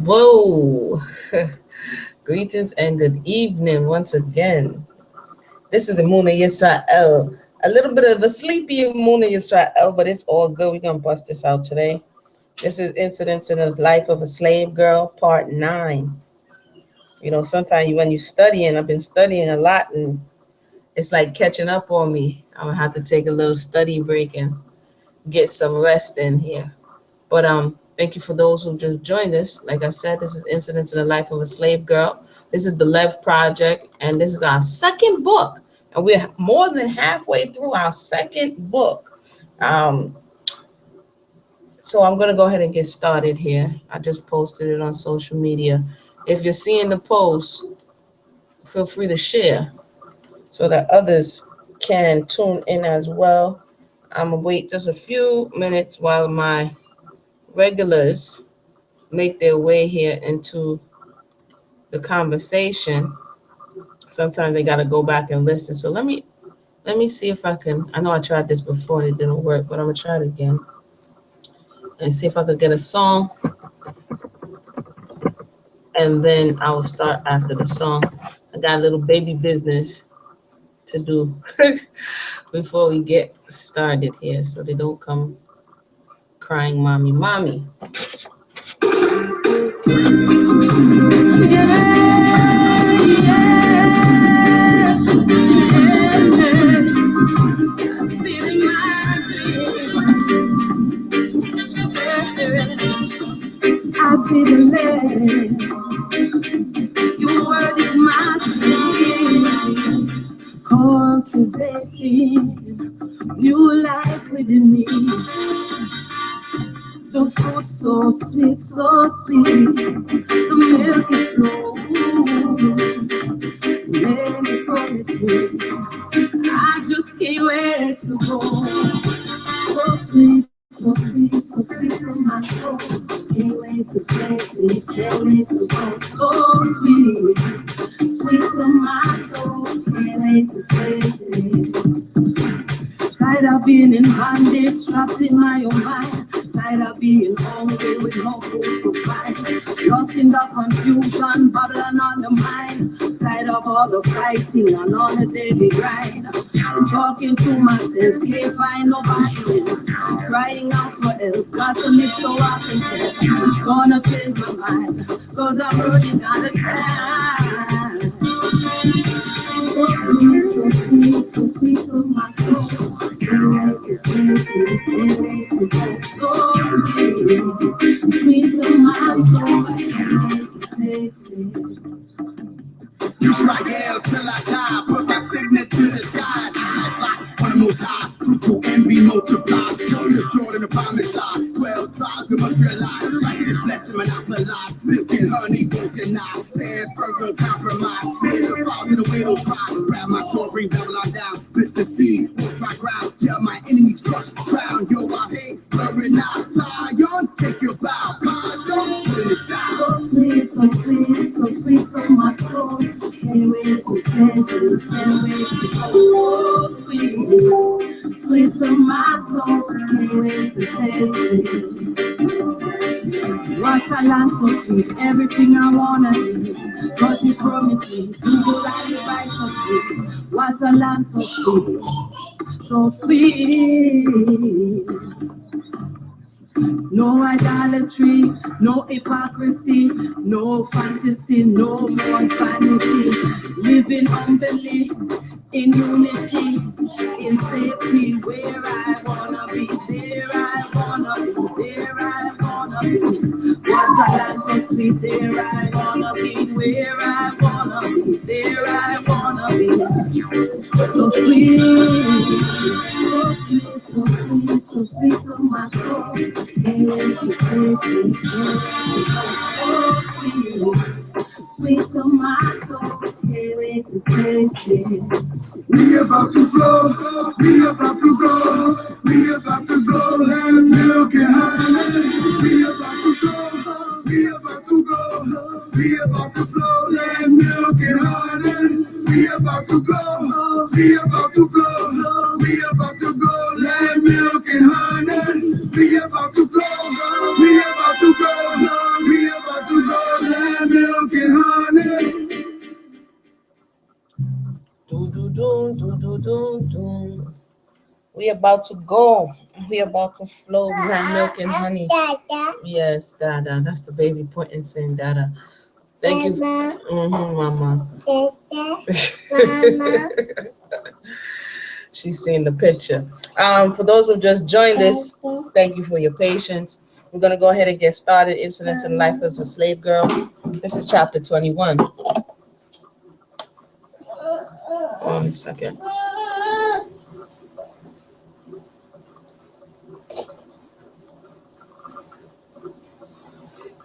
Whoa! Greetings and good evening once again. This is the Moon of Yisrael. A little bit of a sleepy Moon of Yisrael, but it's all good. We're going to bust this out today. This is Incidents in the Life of a Slave Girl, Part 9. You know, sometimes when you're studying, I've been studying a lot, and it's like catching up on me. I'm going to have to take a little study break and get some rest in here. But thank you for those who just joined us. Like I said, this is Incidents in the Life of a Slave Girl. This is the Lev Project, and this is our second book. And we're more than halfway through our second book. So I'm going to go ahead and get started here. I just posted it on social media. If you're seeing the post, feel free to share so that others can tune in as well. I'm going to wait just a few minutes while my regulars make their way here into the conversation. Sometimes they got to go back and listen. So let me see if I can. I know I tried this before and it didn't work, but I'm gonna try it again and see if I could get a song, and then I will start after the song. I got a little baby business to do before we get started here, so they don't come crying, "Mommy, mommy." I see the land. Your word is my spirit, cultivating new life within me. The fruit so sweet, so sweet. The milk it flows. Many promise me. I just can't wait to go. So sweet, so sweet, so sweet to my soul. Can't wait to taste it, can't wait to go. So sweet, sweet to my soul. Can't wait to taste it. Tired of being in bondage, trapped in my own mind. Tired of being hungry with no food to find. Lost in the confusion, babbling on the mind. Tired of all the fighting and on the daily grind. I'm talking to myself, can't find nobody else. Crying out for help, got to live so I can tell. Gonna change my mind, cause I'm running out of time. So sweet, so sweet, so sweet to my soul. Can't wait to taste it, can't wait to go. So sweet, sweet to my soul. Can't wait to taste it. Israel till I die, put my signet to the skies. I fly on the most high, fruitful and be multiplied. Come to Jordan upon the side, 12 tribes we must realize. Righteous blessing monopolize, milk and honey won't deny. Sand firm won't compromise, many the falls in the widow's cry. Grab my sword, bring Babylon down, split the sea, won't try ground. Yeah, my enemies crush the crown. Yo, I hate, blurring out. Zion, take your bow, God, don't put in the sound. So sweet, so sweet, so sweet to my soul. Can't wait to taste it, can't wait to go. So sweet, sweet to my soul. Can't wait to taste it. What a land so sweet, everything I wanna be. Cause you promised me, do the right righteously. What a land so sweet, so sweet. No idolatry, no hypocrisy, no fantasy, no more vanity. Living humbly, in unity, in safety, where I wanna be, there I wanna be, there I wanna be. What a land so sweet, there I wanna be, where I wanna be, there I wanna be. So sweet, so sweet, so sweet, so sweet to my soul. Can't wait to taste it, so sweet, sweet to my soul. Can't wait to taste it. We about to flow, we about to grow, we about to go, land milk and honey. We about to grow, we about to go, we about to flow, land milk and honey. We about to go, we about to flow, we about to go, land milk and honey. We about to flow, we about to go, we about to go, We about to go. We about to flow behind milk and honey. Yes, Dada. That's the baby pointing saying Dada. Thank you. Mama. Mama. She's seeing the picture. For those who just joined us, thank you for your patience. We're going to go ahead and get started. Incidents in Life as a Slave Girl. This is chapter 21. One second.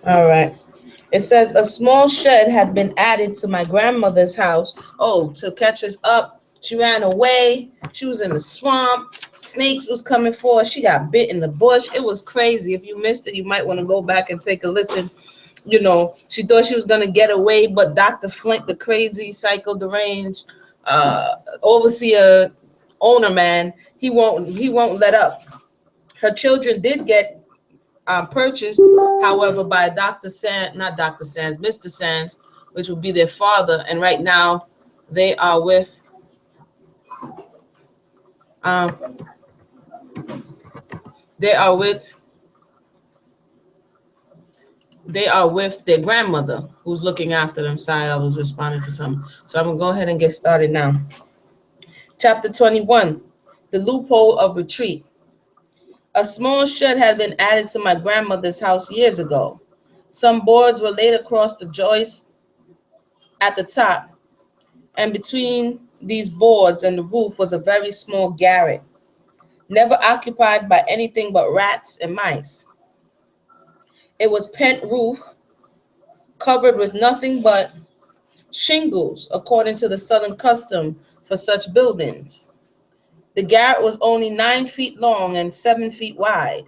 All right. It says a small shed had been added to my grandmother's house. Oh, to catch us up. She ran away. She was in the swamp. Snakes was coming for her. She got bit in the bush. It was crazy. If you missed it, you might want to go back and take a listen. You know, she thought she was going to get away, but Dr. Flint, the crazy, psycho, deranged overseer owner man, he won't let up. Her children did get purchased, however, by Mr. Sands, which would be their father, and right now they are with their grandmother, who's looking after them. Sorry, I was responding to some. So I'm gonna go ahead and get started now. Chapter 21, the loophole of retreat. A small shed had been added to my grandmother's house years ago. Some boards were laid across the joist at the top, and between these boards and the roof was a very small garret, never occupied by anything but rats and mice. It was pent roof, covered with nothing but shingles, according to the southern custom for such buildings. The garret was only 9 feet long and 7 feet wide.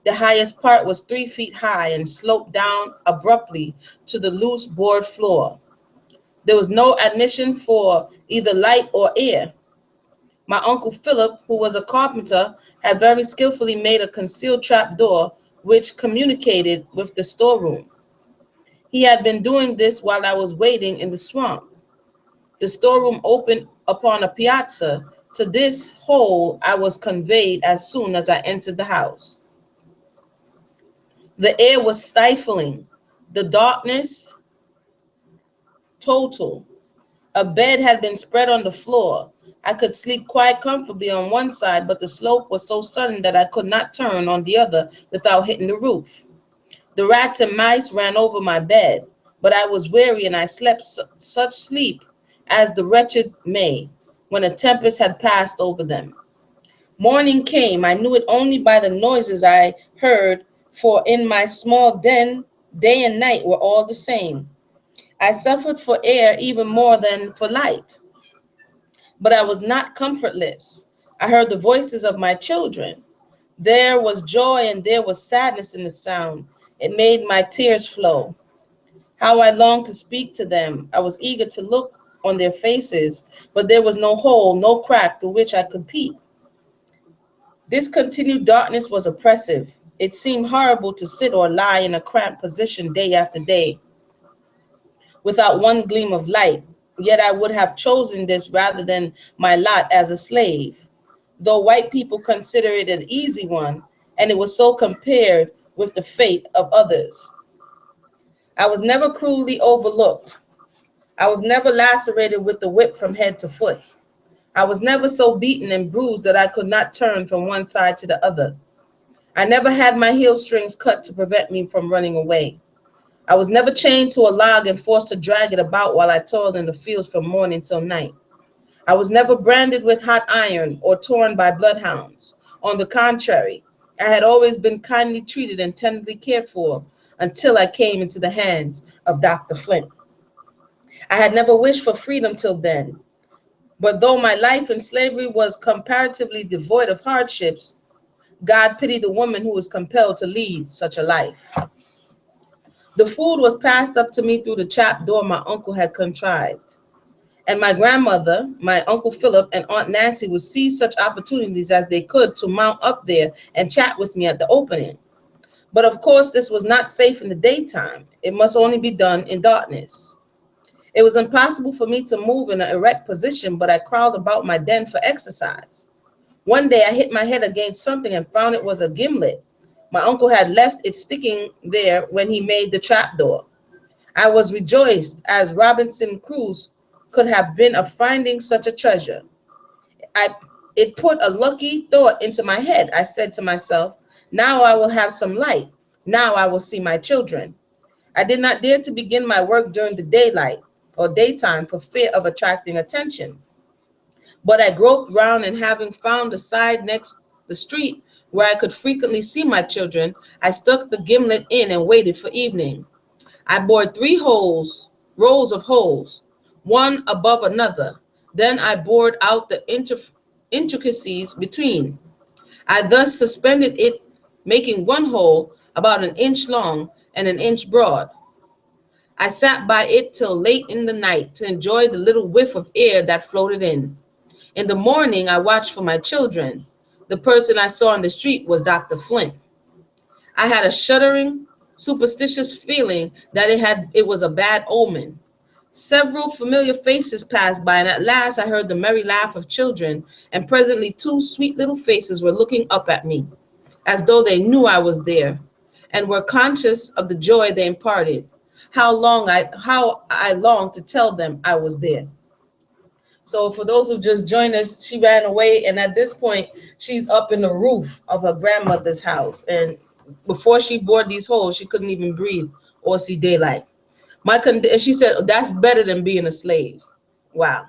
The highest part was 3 feet high and sloped down abruptly to the loose board floor. There was no admission for either light or air. My Uncle Philip, who was a carpenter, had very skillfully made a concealed trap door which communicated with the storeroom. He had been doing this while I was waiting in the swamp. The storeroom opened upon a piazza. To this hole I was conveyed as soon as I entered the house. The air was stifling, the darkness total. A bed had been spread on the floor. I could sleep quite comfortably on one side, but the slope was so sudden that I could not turn on the other without hitting the roof. The rats and mice ran over my bed, but I was weary and I slept such sleep as the wretched may, when a tempest had passed over them. Morning came. I knew it only by the noises I heard, for in my small den, day and night were all the same. I suffered for air even more than for light, but I was not comfortless. I heard the voices of my children. There was joy and there was sadness in the sound. It made my tears flow. How I longed to speak to them. I was eager to look on their faces, but there was no hole, no crack through which I could peep. This continued darkness was oppressive. It seemed horrible to sit or lie in a cramped position day after day, without one gleam of light. Yet I would have chosen this rather than my lot as a slave, though white people consider it an easy one, and it was so compared with the fate of others. I was never cruelly overlooked. I was never lacerated with the whip from head to foot. I was never so beaten and bruised that I could not turn from one side to the other. I never had my heel strings cut to prevent me from running away. I was never chained to a log and forced to drag it about while I toiled in the fields from morning till night. I was never branded with hot iron or torn by bloodhounds. On the contrary, I had always been kindly treated and tenderly cared for until I came into the hands of Dr. Flint. I had never wished for freedom till then, but though my life in slavery was comparatively devoid of hardships, God pitied the woman who was compelled to lead such a life. The food was passed up to me through the trap door my uncle had contrived, and my grandmother, my Uncle Philip, and Aunt Nancy would seize such opportunities as they could to mount up there and chat with me at the opening. But of course, this was not safe in the daytime. It must only be done in darkness. It was impossible for me to move in an erect position, but I crawled about my den for exercise. One day I hit my head against something and found it was a gimlet. My uncle had left it sticking there when he made the trapdoor. I was rejoiced as Robinson Crusoe could have been of finding such a treasure. I It put a lucky thought into my head. I said to myself, now I will have some light. Now I will see my children. I did not dare to begin my work during the daylight or daytime for fear of attracting attention. But I groped round and having found a side next the street where I could frequently see my children, I stuck the gimlet in and waited for evening. I bored rows of holes, one above another. Then I bored out the intricacies between. I thus suspended it, making one hole about an inch long and an inch broad. I sat by it till late in the night to enjoy the little whiff of air that floated in. In the morning, I watched for my children. The person I saw on the street was Dr. Flint. I had a shuddering, superstitious feeling that it was a bad omen. Several familiar faces passed by, and at last I heard the merry laugh of children, and presently two sweet little faces were looking up at me, as though they knew I was there, and were conscious of the joy they imparted. How I longed to tell them I was there. So for those who just joined us, she ran away, and at this point, she's up in the roof of her grandmother's house. And before she bored these holes, she couldn't even breathe or see daylight. She said, that's better than being a slave. Wow.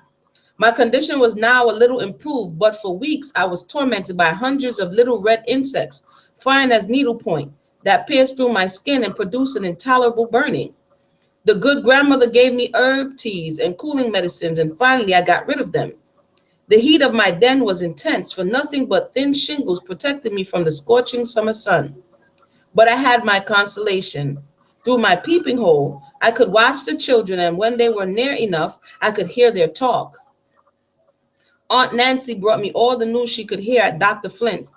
My condition was now a little improved, but for weeks I was tormented by hundreds of little red insects, fine as needlepoint, that pierced through my skin and produced an intolerable burning. The good grandmother gave me herb teas and cooling medicines, and finally I got rid of them. The heat of my den was intense, for nothing but thin shingles protected me from the scorching summer sun. But I had my consolation. Through my peeping hole, I could watch the children, and when they were near enough, I could hear their talk. Aunt Nancy brought me all the news she could hear at Dr. Flint.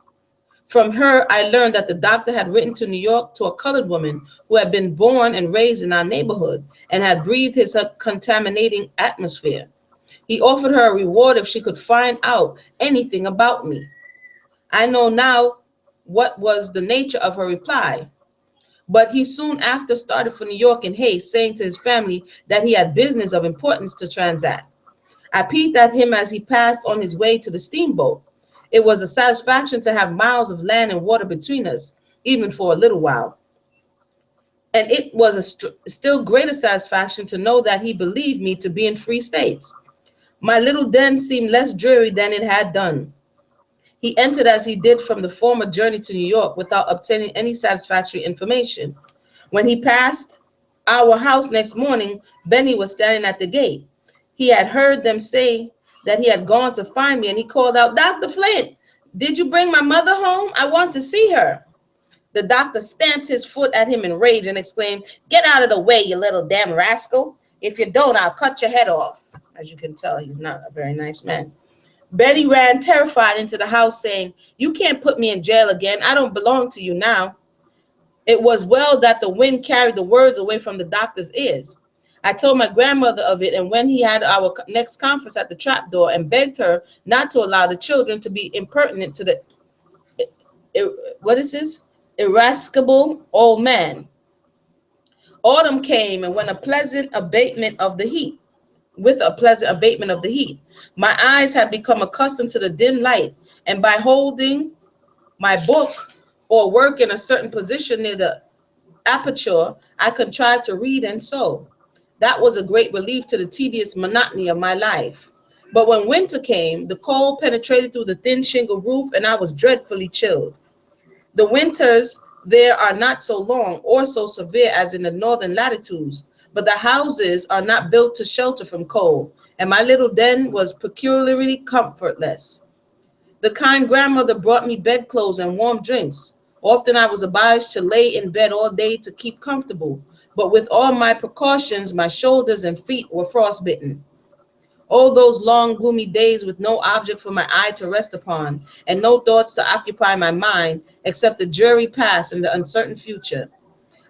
From her, I learned that the doctor had written to New York to a colored woman who had been born and raised in our neighborhood and had breathed his contaminating atmosphere. He offered her a reward if she could find out anything about me. I know now what was the nature of her reply. But he soon after started for New York in haste, saying to his family that he had business of importance to transact. I peeped at him as he passed on his way to the steamboat. It was a satisfaction to have miles of land and water between us, even for a little while. And it was a still greater satisfaction to know that he believed me to be in free states. My little den seemed less dreary than it had done. He entered as he did from the former journey to New York without obtaining any satisfactory information. When he passed our house next morning, Benny was standing at the gate. He had heard them say that he had gone to find me, and he called out, "Dr. Flint, did you bring my mother home? I want to see her." The doctor stamped his foot at him in rage and exclaimed, "Get out of the way, you little damn rascal. If you don't, I'll cut your head off." As you can tell, he's not a very nice man. Betty ran terrified into the house saying, "You can't put me in jail again. I don't belong to you now." It was well that the wind carried the words away from the doctor's ears. I told my grandmother of it, and when he had our next conference at the trapdoor, and begged her not to allow the children to be impertinent to the, irascible old man. Autumn came, and with a pleasant abatement of the heat, my eyes had become accustomed to the dim light, and by holding my book or work in a certain position near the aperture, I contrived to read and sew. That was a great relief to the tedious monotony of my life. But when winter came, the cold penetrated through the thin shingle roof, and I was dreadfully chilled. The winters there are not so long or so severe as in the northern latitudes, but the houses are not built to shelter from cold, and my little den was peculiarly comfortless. The kind grandmother brought me bedclothes and warm drinks. Often I was obliged to lay in bed all day to keep comfortable, but with all my precautions, my shoulders and feet were frostbitten. All those long, gloomy days with no object for my eye to rest upon, and no thoughts to occupy my mind except the dreary past and the uncertain future.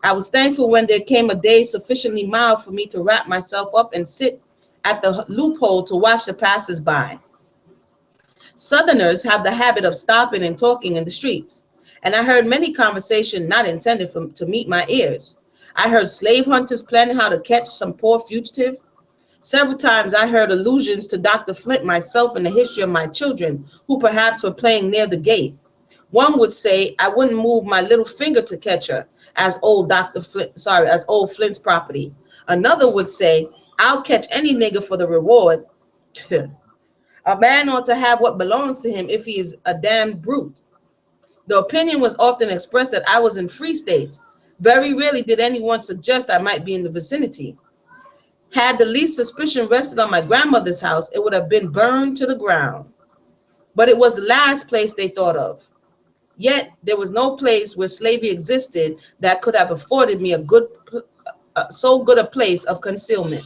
I was thankful when there came a day sufficiently mild for me to wrap myself up and sit at the loophole to watch the passers-by. Southerners have the habit of stopping and talking in the streets, and I heard many conversations not intended to meet my ears. I heard slave hunters planning how to catch some poor fugitive. Several times I heard allusions to Dr. Flint, myself, and the history of my children, who perhaps were playing near the gate. One would say I wouldn't move my little finger to catch her, as old Flint's property. Another would say, I'll catch any nigger for the reward. A man ought to have what belongs to him if he is a damned brute. The opinion was often expressed that I was in free states. Very rarely did anyone suggest I might be in the vicinity. Had the least suspicion rested on my grandmother's house, it would have been burned to the ground. But it was the last place they thought of. Yet there was no place where slavery existed that could have afforded me so good a place of concealment.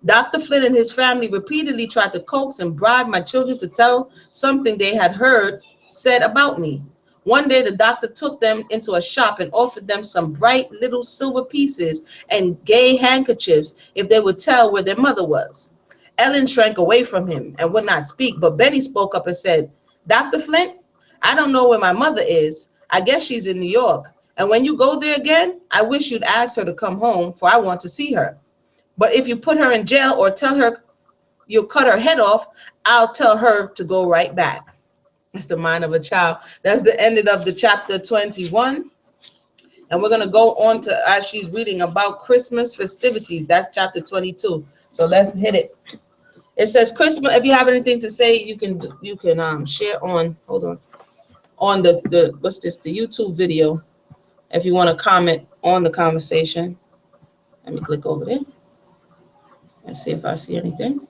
Dr. Flynn and his family repeatedly tried to coax and bribe my children to tell something they had heard said about me. One day, the doctor took them into a shop and offered them some bright little silver pieces and gay handkerchiefs if they would tell where their mother was. Ellen shrank away from him and would not speak, but Benny spoke up and said, Dr. Flint, I don't know where my mother is. I guess she's in New York. And when you go there again, I wish you'd ask her to come home, for I want to see her. But if you put her in jail or tell her you'll cut her head off, I'll tell her to go right back. It's the mind of a child. That's the end of the chapter 21. And we're going to go on to, as she's reading about Christmas festivities. That's chapter 22. So let's hit it. It says Christmas. If you have anything to say, you can share on, on the YouTube video. If you want to comment on the conversation. Let me click over there. Let's see if I see anything.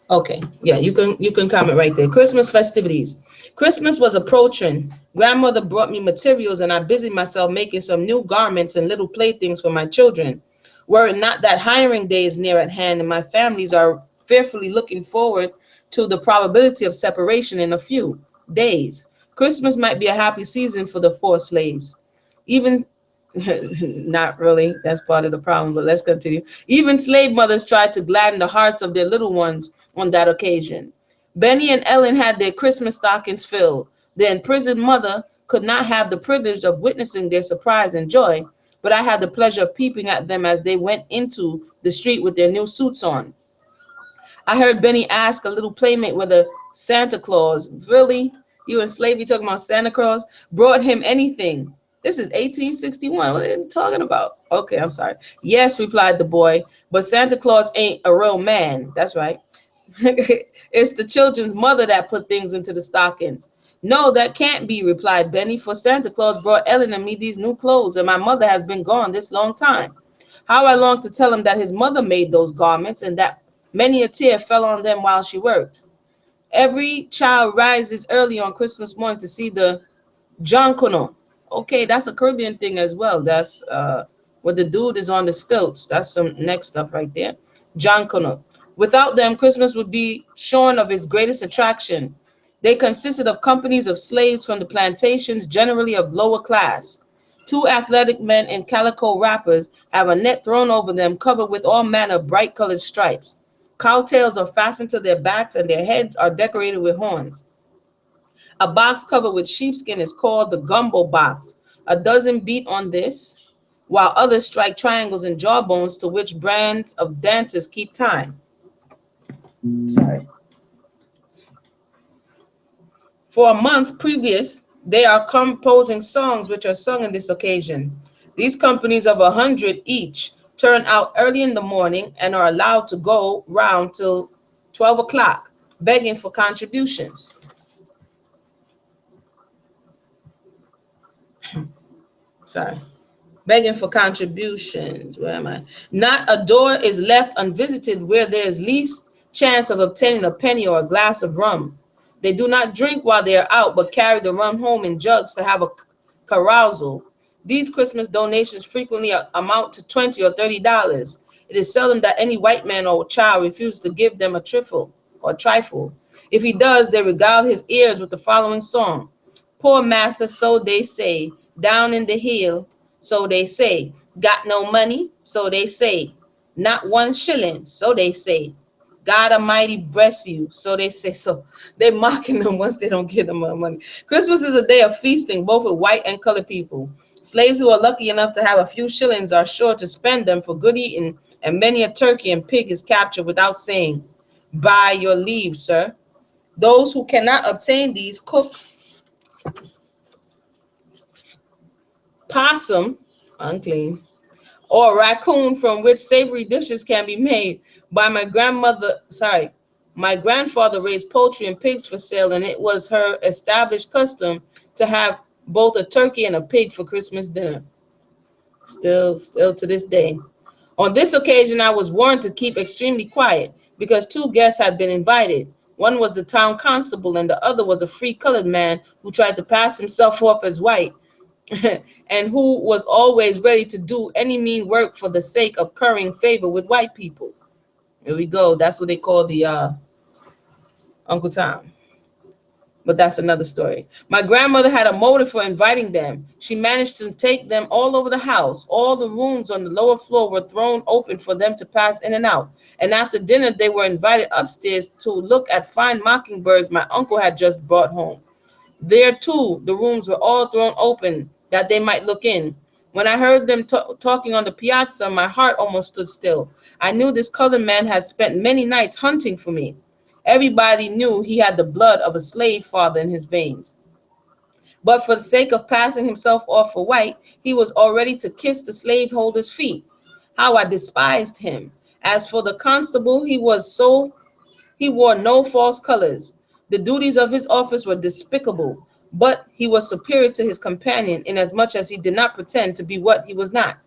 Okay, yeah, you can comment right there. Christmas festivities. Christmas was approaching. Grandmother brought me materials and I busied myself making some new garments and little playthings for my children. Were it not that hiring day is near at hand and my families are fearfully looking forward to the probability of separation in a few days, Christmas might be a happy season for the poor slaves. Even not really, that's part of the problem, but let's continue. Even slave mothers tried to gladden the hearts of their little ones on that occasion. Benny and Ellen had their Christmas stockings filled. Their imprisoned mother could not have the privilege of witnessing their surprise and joy, but I had the pleasure of peeping at them as they went into the street with their new suits on. I heard Benny ask a little playmate whether Santa Claus, really, you in slavery talking about Santa Claus, brought him anything. This is 1861. What are you talking about? Okay, I'm sorry. Yes, replied the boy, but Santa Claus ain't a real man. That's right. It's the children's mother that put things into the stockings. No, that can't be, replied Benny, for Santa Claus brought Ellen and me these new clothes, and my mother has been gone this long time. How I longed to tell him that his mother made those garments and that many a tear fell on them while she worked. Every child rises early on Christmas morning to see the Jonkono. Okay, that's a Caribbean thing as well. That's where the dude is on the stilts. That's some next stuff right there. Jonkono. Without them, Christmas would be shorn of its greatest attraction. They consisted of companies of slaves from the plantations, generally of lower class. Two athletic men in calico wrappers have a net thrown over them covered with all manner of bright-colored stripes. Cowtails are fastened to their backs and their heads are decorated with horns. A box covered with sheepskin is called the gumbo box. A dozen beat on this, while others strike triangles and jawbones to which bands of dancers keep time. Sorry. For a month previous, they are composing songs which are sung on this occasion. These companies of 100 each turn out early in the morning and are allowed to go round till 12 o'clock, begging for contributions. Sorry. Begging for contributions. Where am I? Not a door is left unvisited where there is least chance of obtaining a penny or a glass of rum. They do not drink while they are out, but carry the rum home in jugs to have a carousal. These Christmas donations frequently amount to $20 or $30. It is seldom that any white man or child refuses to give them a trifle. If he does, they regale his ears with the following song. Poor master, so they say. Down in the hill, so they say. Got no money, so they say. Not 1 shilling, so they say. God Almighty bless you, so they say. So they're mocking them once they don't give them money. Christmas is a day of feasting, both with white and colored people. Slaves who are lucky enough to have a few shillings are sure to spend them for good eating, and many a turkey and pig is captured without saying, "By your leave, sir." Those who cannot obtain these cook possum, unclean, or raccoon, from which savory dishes can be made. My grandfather raised poultry and pigs for sale, and it was her established custom to have both a turkey and a pig for Christmas dinner. Still to this day. On this occasion, I was warned to keep extremely quiet because 2 guests had been invited. One was the town constable, and the other was a free colored man who tried to pass himself off as white and who was always ready to do any mean work for the sake of currying favor with white people. Here we go. That's what they call the Uncle Tom. But that's another story. My grandmother had a motive for inviting them. She managed to take them all over the house. All the rooms on the lower floor were thrown open for them to pass in and out. And after dinner, they were invited upstairs to look at fine mockingbirds my uncle had just brought home. There, too, the rooms were all thrown open that they might look in. When I heard them talking on the piazza, my heart almost stood still. I knew this colored man had spent many nights hunting for me. Everybody knew he had the blood of a slave father in his veins. But for the sake of passing himself off for white, he was all ready to kiss the slaveholder's feet. How I despised him. As for the constable, he wore no false colors. The duties of his office were despicable, but he was superior to his companion inasmuch as he did not pretend to be what he was not.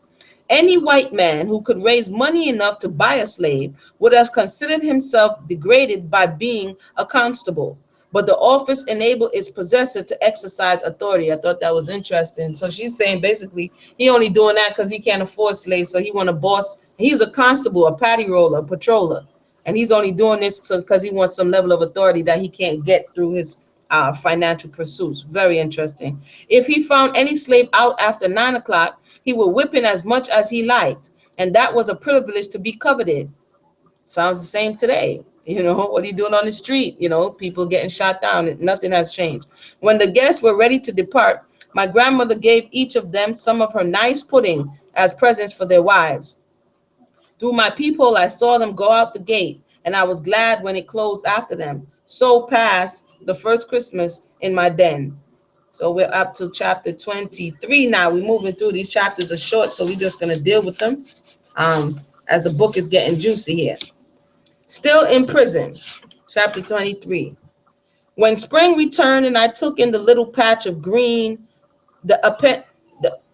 Any white man who could raise money enough to buy a slave would have considered himself degraded by being a constable, but the office enabled its possessor to exercise authority. I thought that was interesting. So she's saying basically he only doing that because he can't afford slaves, so he want a boss. He's a constable, a patty roller, a patroller, and he's only doing this because he wants some level of authority that he can't get through his financial pursuits. Very interesting. If he found any slave out after 9 o'clock, he would whip him as much as he liked, and that was a privilege to be coveted. Sounds the same today. You know, what are you doing on the street? You know, people getting shot down. Nothing has changed. When the guests were ready to depart, my grandmother gave each of them some of her nice pudding as presents for their wives. Through my peephole, I saw them go out the gate, and I was glad when it closed after them. So passed the first Christmas in my den. So we're up to chapter 23 now. We're moving through. These chapters are short, so we're just going to deal with them as the book is getting juicy here. Still in prison, chapter 23. When spring returned and I took in the little patch of green the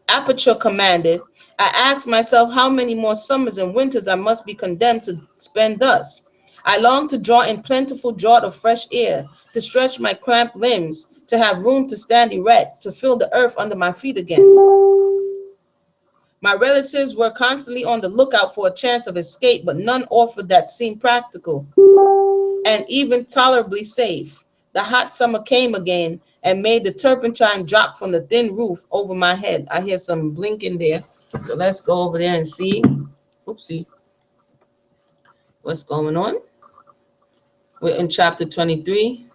aperture commanded, I asked myself how many more summers and winters I must be condemned to spend thus. I longed to draw in plentiful draught of fresh air, to stretch my cramped limbs, to have room to stand erect, to feel the earth under my feet again. My relatives were constantly on the lookout for a chance of escape, but none offered that seemed practical and even tolerably safe. The hot summer came again and made the turpentine drop from the thin roof over my head. I hear some blinking there. So let's go over there and see. Oopsie. What's going on? We're in chapter 23.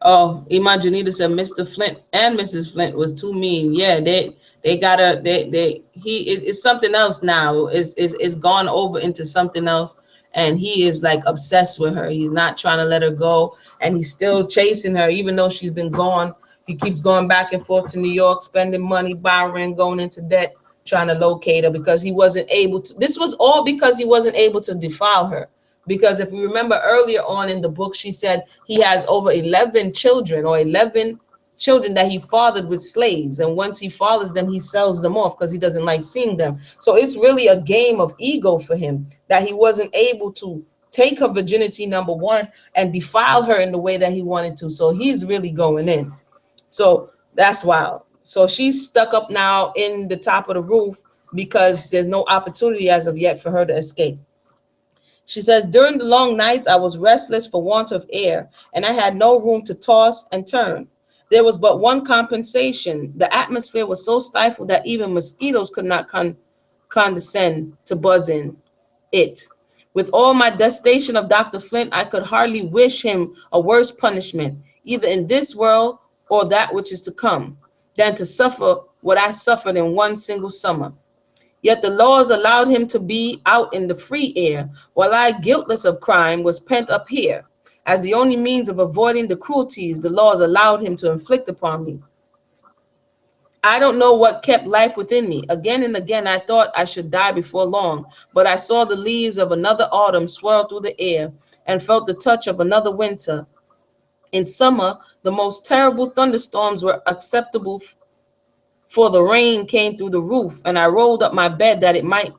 Oh, Imaginita said Mr. Flint and Mrs. Flint was too mean. Yeah, they gotta it's something else now. It's gone over into something else, and he is like obsessed with her. He's not trying to let her go, and he's still chasing her, even though she's been gone. He keeps going back and forth to New York, spending money, borrowing, going into debt, trying to locate her because he wasn't able to. This was all because he wasn't able to defile her. Because if we remember earlier on in the book, she said he has over 11 children or 11 children that he fathered with slaves. And once he fathers them, he sells them off because he doesn't like seeing them. So it's really a game of ego for him that he wasn't able to take her virginity, number one, and defile her in the way that he wanted to. So he's really going in. So that's wild. So she's stuck up now in the top of the roof because there's no opportunity as of yet for her to escape. She says, during the long nights, I was restless for want of air, and I had no room to toss and turn. There was but one compensation. The atmosphere was so stifled that even mosquitoes could not condescend to buzz in it. With all my detestation of Dr. Flint, I could hardly wish him a worse punishment, either in this world or that which is to come, than to suffer what I suffered in one single summer. Yet the laws allowed him to be out in the free air, while I, guiltless of crime, was pent up here, as the only means of avoiding the cruelties the laws allowed him to inflict upon me. I don't know what kept life within me. Again and again, I thought I should die before long, but I saw the leaves of another autumn swirl through the air and felt the touch of another winter. In summer, the most terrible thunderstorms were acceptable, for the rain came through the roof, and I rolled up my bed that it might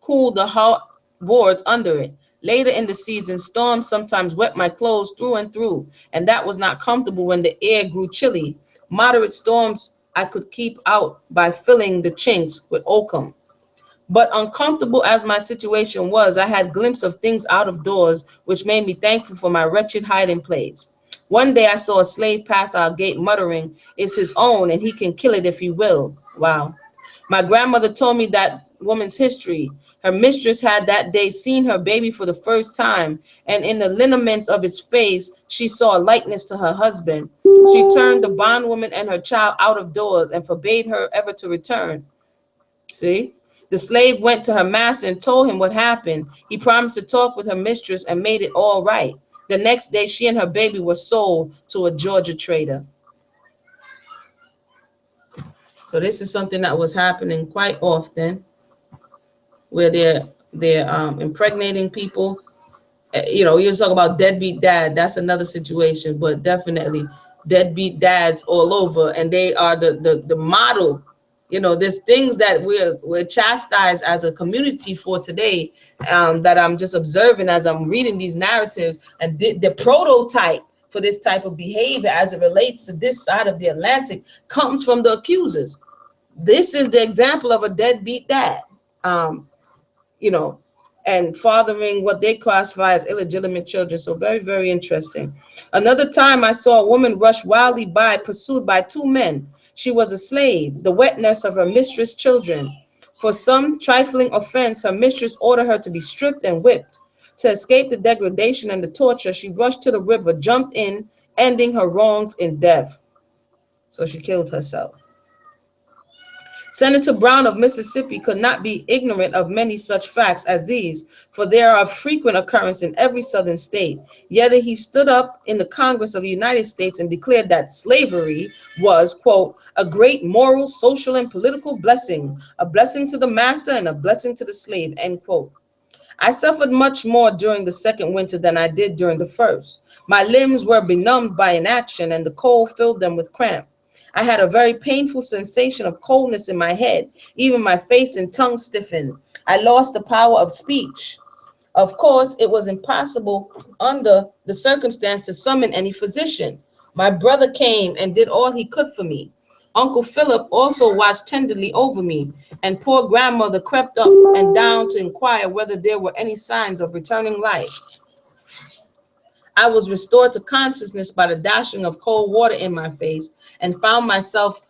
cool the hot boards under it. Later in the season, storms sometimes wet my clothes through and through, and that was not comfortable when the air grew chilly. Moderate storms I could keep out by filling the chinks with oakum. But uncomfortable as my situation was, I had glimpses of things out of doors which made me thankful for my wretched hiding place. One day I saw a slave pass our gate muttering, "It's his own and he can kill it if he will." Wow. My grandmother told me that woman's history. Her mistress had that day seen her baby for the first time, and in the lineaments of its face, she saw a likeness to her husband. She turned the bondwoman and her child out of doors and forbade her ever to return. See? The slave went to her master and told him what happened. He promised to talk with her mistress and made it all right. The next day, she and her baby were sold to a Georgia trader. So this is something that was happening quite often, where they're impregnating people. You know, you talk about deadbeat dad. That's another situation, but definitely deadbeat dads all over, and they are the model. You know, there's things that we're chastised as a community for today, that I'm just observing as I'm reading these narratives, and the prototype for this type of behavior as it relates to this side of the Atlantic comes from the accusers. This is the example of a deadbeat dad, you know, and fathering what they classify as illegitimate children. So very, very interesting. Another time I saw a woman rush wildly by, pursued by two men. She was a slave, the wet nurse of her mistress' children. For some trifling offense, her mistress ordered her to be stripped and whipped. To escape the degradation and the torture, she rushed to the river, jumped in, ending her wrongs in death. So she killed herself. Senator Brown of Mississippi could not be ignorant of many such facts as these, for they are of frequent occurrence in every southern state. Yet he stood up in the Congress of the United States and declared that slavery was, quote, a great moral, social, and political blessing, a blessing to the master and a blessing to the slave, end quote. I suffered much more during the second winter than I did during the first. My limbs were benumbed by inaction, and the cold filled them with cramp. I had a very painful sensation of coldness in my head. Even my face and tongue stiffened. I lost the power of speech. Of course, it was impossible under the circumstance to summon any physician. My brother came and did all he could for me. Uncle Philip also watched tenderly over me, and poor grandmother crept up and down to inquire whether there were any signs of returning life. I was restored to consciousness by the dashing of cold water in my face, and found myself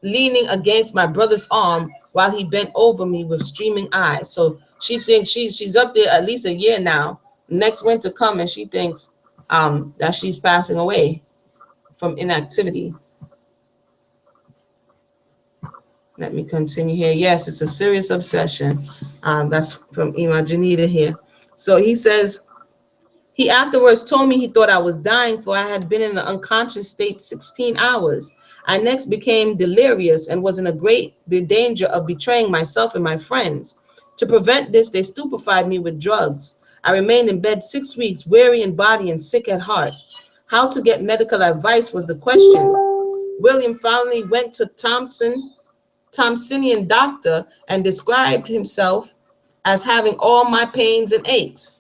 leaning against my brother's arm while he bent over me with streaming eyes. So she thinks she's up there at least a year now. Next winter come, and she thinks that she's passing away from inactivity. Let me continue here. Yes, it's a serious obsession. That's from Ima Janita here. So he says, he afterwards told me he thought I was dying, for I had been in an unconscious state 16 hours. I next became delirious and was in a great danger of betraying myself and my friends. To prevent this, they stupefied me with drugs. I remained in bed 6 weeks, weary in body and sick at heart. How to get medical advice was the question. William finally went to Thompsonian doctor and described himself as having all my pains and aches.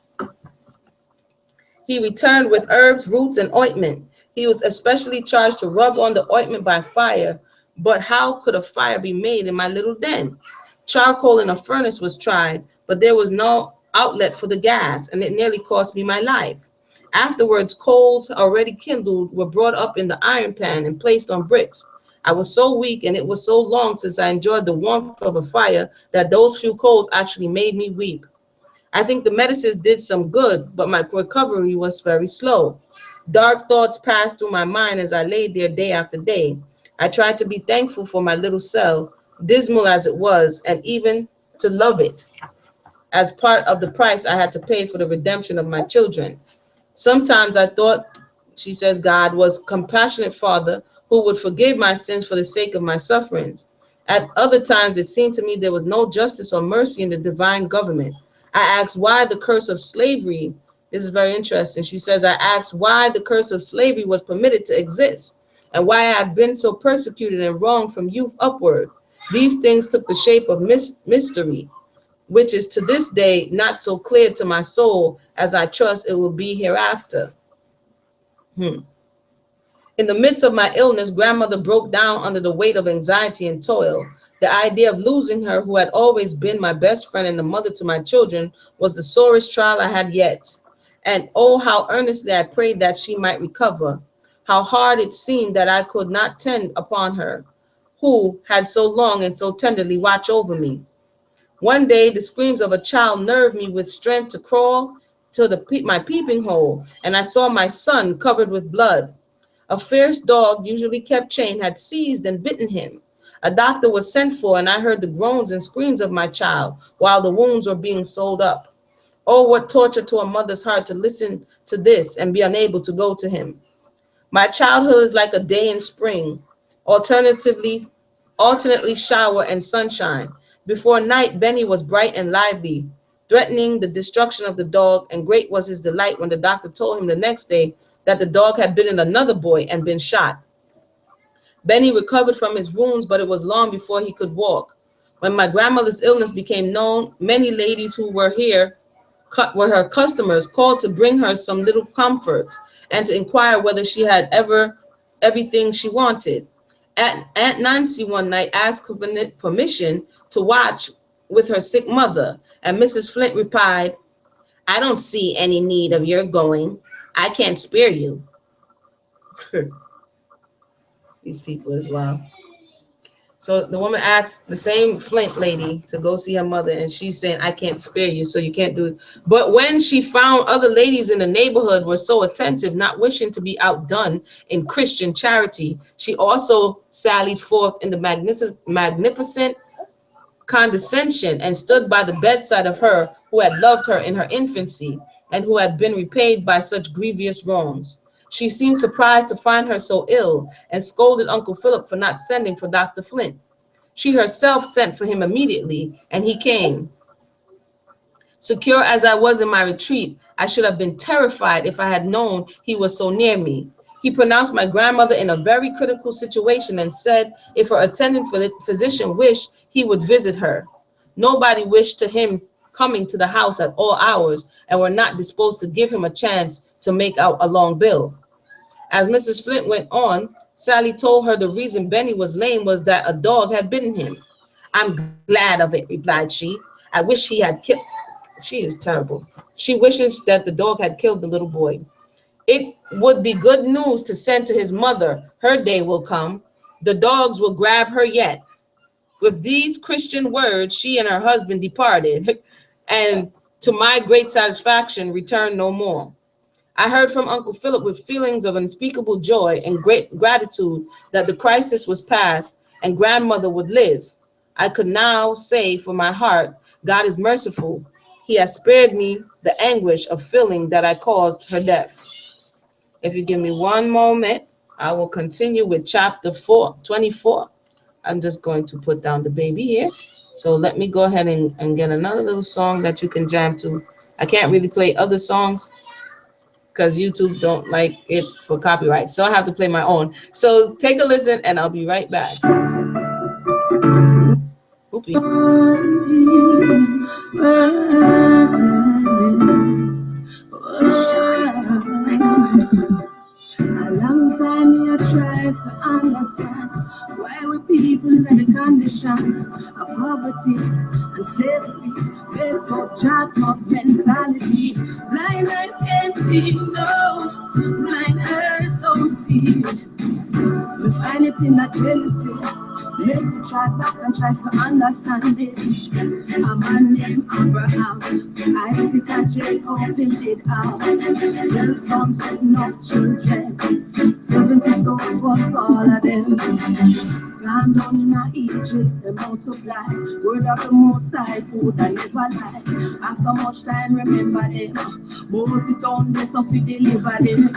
He returned with herbs, roots, and ointment. He was especially charged to rub on the ointment by fire, but how could a fire be made in my little den? Charcoal in a furnace was tried, but there was no outlet for the gas, and it nearly cost me my life. Afterwards, coals already kindled were brought up in the iron pan and placed on bricks. I was so weak, and it was so long since I enjoyed the warmth of a fire, that those few coals actually made me weep. I think the medicines did some good, but my recovery was very slow. Dark thoughts passed through my mind as I lay there day after day. I tried to be thankful for my little cell, dismal as it was, and even to love it as part of the price I had to pay for the redemption of my children. Sometimes I thought, she says, God was a compassionate father who would forgive my sins for the sake of my sufferings. At other times, it seemed to me there was no justice or mercy in the divine government. I asked why the curse of slavery, this is very interesting. She says, I asked why the curse of slavery was permitted to exist and why I had been so persecuted and wronged from youth upward. These things took the shape of mystery, which is to this day not so clear to my soul as I trust it will be hereafter. In the midst of my illness, grandmother broke down under the weight of anxiety and toil. The idea of losing her, who had always been my best friend and the mother to my children, was the sorest trial I had yet. And oh, how earnestly I prayed that she might recover. How hard it seemed that I could not tend upon her, who had so long and so tenderly watched over me. One day, the screams of a child nerved me with strength to crawl to my peeping hole, and I saw my son covered with blood. A fierce dog, usually kept chained, had seized and bitten him. A doctor was sent for, and I heard the groans and screams of my child while the wounds were being sewed up. Oh, what torture to a mother's heart to listen to this and be unable to go to him. My childhood is like a day in spring, alternately shower and sunshine. Before night, Benny was bright and lively, threatening the destruction of the dog, and great was his delight when the doctor told him the next day that the dog had bitten another boy and been shot. Benny recovered from his wounds, but it was long before he could walk. When my grandmother's illness became known, many ladies who were her customers called to bring her some little comforts and to inquire whether she had everything she wanted. Aunt Nancy one night asked permission to watch with her sick mother, and Mrs. Flint replied, I don't see any need of your going. I can't spare you. These people as well. So the woman asked the same Flint lady to go see her mother, and she's saying, I can't spare you, so you can't do it. But when she found other ladies in the neighborhood were so attentive, not wishing to be outdone in Christian charity, she also sallied forth in the magnificent condescension and stood by the bedside of her who had loved her in her infancy and who had been repaid by such grievous wrongs. She seemed surprised to find her so ill and scolded Uncle Philip for not sending for Dr. Flint. She herself sent for him immediately, and he came. Secure as I was in my retreat, I should have been terrified if I had known he was so near me. He pronounced my grandmother in a very critical situation and said if her attendant physician wished, he would visit her. Nobody wished to him coming to the house at all hours and were not disposed to give him a chance to make out a long bill. As Mrs. Flint went on, Sally told her the reason Benny was lame was that a dog had bitten him. I'm glad of it, replied she. I wish he had killed. She is terrible. She wishes that the dog had killed the little boy. It would be good news to send to his mother. Her day will come. The dogs will grab her yet. With these Christian words, she and her husband departed, and to my great satisfaction, returned no more. I heard from Uncle Philip with feelings of unspeakable joy and great gratitude that the crisis was past and grandmother would live. I could now say for my heart, God is merciful. He has spared me the anguish of feeling that I caused her death. If you give me one moment, I will continue with chapter 24. I'm just going to put down the baby here. So let me go ahead and get another little song that you can jam to. I can't really play other songs because YouTube don't like it for copyright. So I have to play my own. So take a listen and I'll be right back. Oopie. A long time you try to understand why we people and the condition of poverty and slavery, based on jacked-up mentality. Blind eyes can't see, no, blind eyes don't see. We find it in that Genesis. Let me try back and try to understand this. A man named Abraham, Isaac and Jacob did out. 12 sons with enough children. 70 souls was all of them. Land down in Egypt, they multiply. Word of the Most High, food and never lie. After much time, remember them. Moses down there, so we deliver them.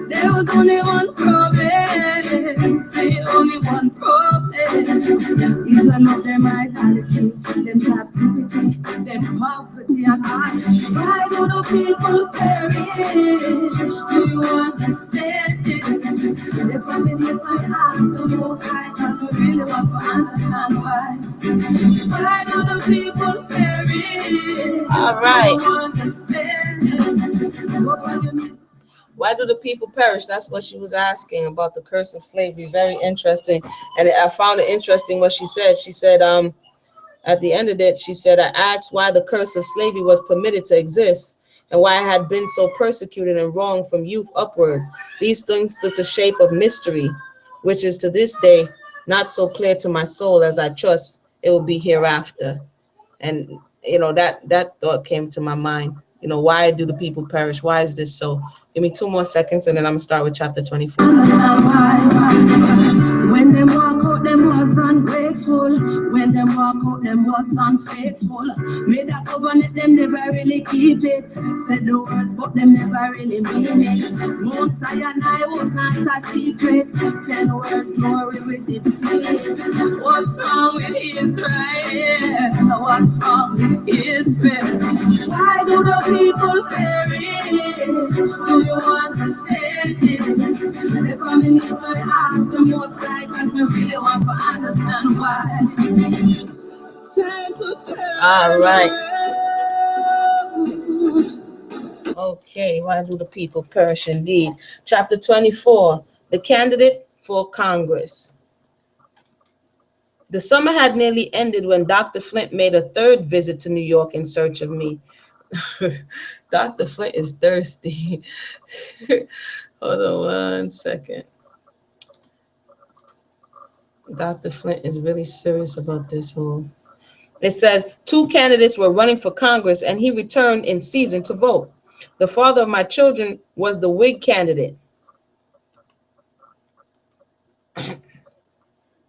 There was only one problem. Say only one problem. Is one of them idolatry, them captivity, them poverty and all. Why do the people perish? Do you understand it? The families might ask the Most High, cause we really want to understand why. Why do the people perish? All right. Do you understand it? Why do the people perish? That's what she was asking about the curse of slavery. Very interesting. And I found it interesting what she said. She said, at the end of it, she said, I asked why the curse of slavery was permitted to exist and why I had been so persecuted and wronged from youth upward. These things took the shape of mystery, which is to this day not so clear to my soul as I trust it will be hereafter. And, you know, that thought came to my mind. You know, why do the people perish? Why is this so? Give me 2 more seconds and then I'm going to start with chapter 24. When them walk out, them was ungrateful. When them walk out, them was unfaithful. Made a covenant, them never really keep it. Said the words, but them never really mean it. Mount Sinai was not a secret. 10 words, glory, we did see it. What's wrong with Israel? What's wrong with Israel? Why do the people perish? Do you understand it? The coming Israel ask the Most High, cause we really want to understand why. Time to turn. All right. Okay, why do the people perish indeed? Chapter 24, the candidate for Congress. The summer had nearly ended when Dr. Flint made a third visit to New York in search of me. Dr. Flint is thirsty. Hold on 1 second. Dr. Flint is really serious about this whole. It says 2 candidates were running for Congress and he returned in season to vote. The father of my children was the Whig candidate.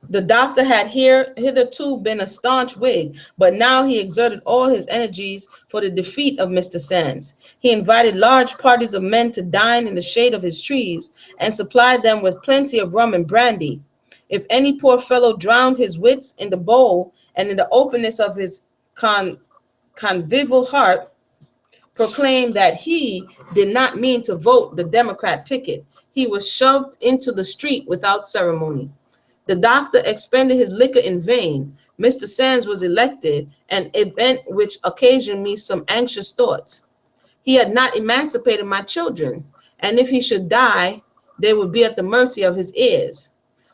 The doctor had hitherto been a staunch Whig, but now he exerted all his energies for the defeat of Mr. Sands. He invited large parties of men to dine in the shade of his trees and supplied them with plenty of rum and brandy. If any poor fellow drowned his wits in the bowl and in the openness of his convivial heart proclaimed that he did not mean to vote the Democrat ticket, he was shoved into the street without ceremony. The doctor expended his liquor in vain. Mr. Sands was elected, an event which occasioned me some anxious thoughts. He had not emancipated my children, and if he should die, they would be at the mercy of his heirs.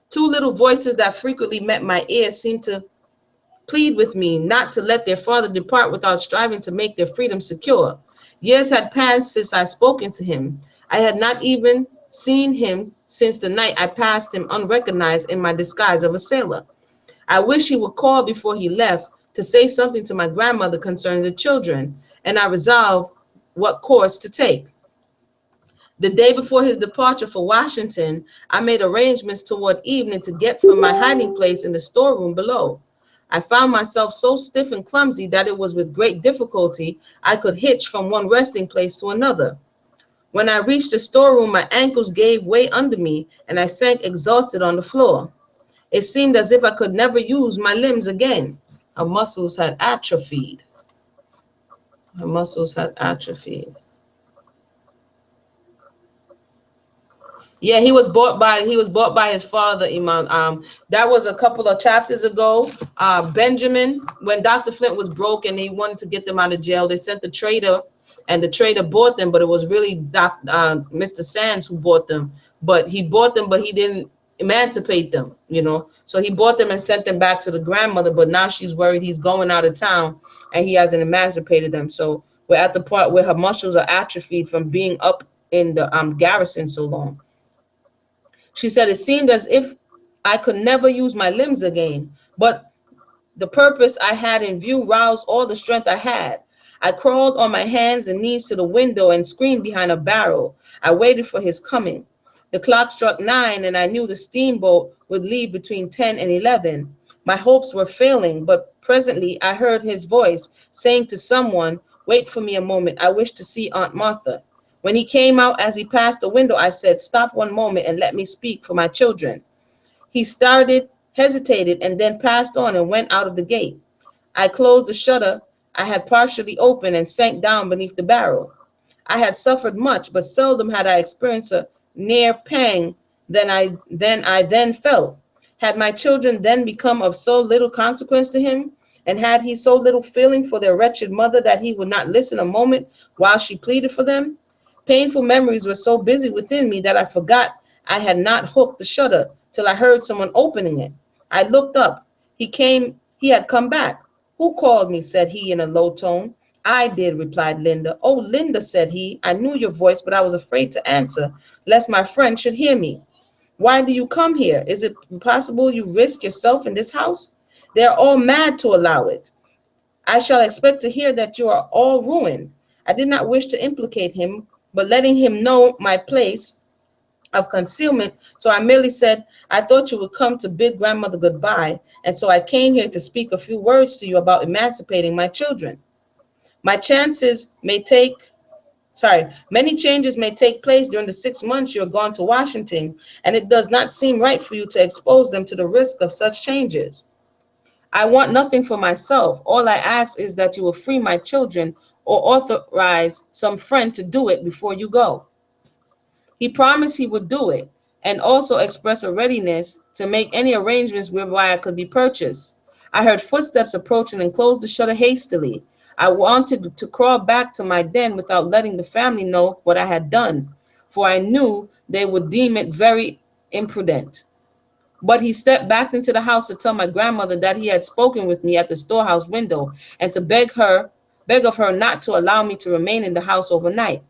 2 little voices that frequently met my ears seemed to plead with me not to let their father depart without striving to make their freedom secure. Years had passed since I spoken to him. I had not even seen him since the night I passed him unrecognized in my disguise of a sailor. I wish he would call before he left to say something to my grandmother concerning the children, and I resolved what course to take. The day before his departure for Washington, I made arrangements toward evening to get from my hiding place in the storeroom below. I found myself so stiff and clumsy that it was with great difficulty I could hitch from one resting place to another. When I reached the storeroom, my ankles gave way under me and I sank exhausted on the floor. It seemed as if I could never use my limbs again. Her muscles had atrophied. Her muscles had atrophied. Yeah, he was bought by his father, Imam. That was a couple of chapters ago. Benjamin, when Dr. Flint was broke and he wanted to get them out of jail, they sent the trader, and the trader bought them, but it was really Mr. Sands who bought them. But he bought them, but he didn't emancipate them, So he bought them and sent them back to the grandmother, but now she's worried he's going out of town and he hasn't emancipated them. So we're at the part where her muscles are atrophied from being up in the garrison so long. She said, it seemed as if I could never use my limbs again, but the purpose I had in view roused all the strength I had. I crawled on my hands and knees to the window and screamed behind a barrel. I waited for his coming. The clock struck 9, and I knew the steamboat would leave between 10 and 11. My hopes were failing, but presently I heard his voice saying to someone, wait for me a moment. I wish to see Aunt Martha. When he came out as he passed the window, I said, stop one moment and let me speak for my children. He started, hesitated, and then passed on and went out of the gate. I closed the shutter I had partially opened and sank down beneath the barrel. I had suffered much, but seldom had I experienced a near pang than I then felt. Had my children then become of so little consequence to him, and had he so little feeling for their wretched mother that he would not listen a moment while she pleaded for them? Painful memories were so busy within me that I forgot I had not hooked the shutter till I heard someone opening it. I looked up. He had come back. Who called me? Said he in a low tone. I did, replied Linda. Oh, Linda, said he, I knew your voice, but I was afraid to answer, lest my friend should hear me. Why do you come here? Is it possible you risk yourself in this house? They are all mad to allow it. I shall expect to hear that you are all ruined. I did not wish to implicate him, but letting him know my place of concealment, so I merely said, I thought you would come to bid grandmother goodbye, and so I came here to speak a few words to you about emancipating my children. Many changes may take place during the 6 months you're gone to Washington, and it does not seem right for you to expose them to the risk of such changes. I want nothing for myself. All I ask is that you will free my children or authorize some friend to do it before you go. He promised he would do it and also expressed a readiness to make any arrangements whereby I could be purchased. I heard footsteps approaching and closed the shutter hastily. I wanted to crawl back to my den without letting the family know what I had done, for I knew they would deem it very imprudent. But he stepped back into the house to tell my grandmother that he had spoken with me at the storehouse window and to beg of her not to allow me to remain in the house overnight.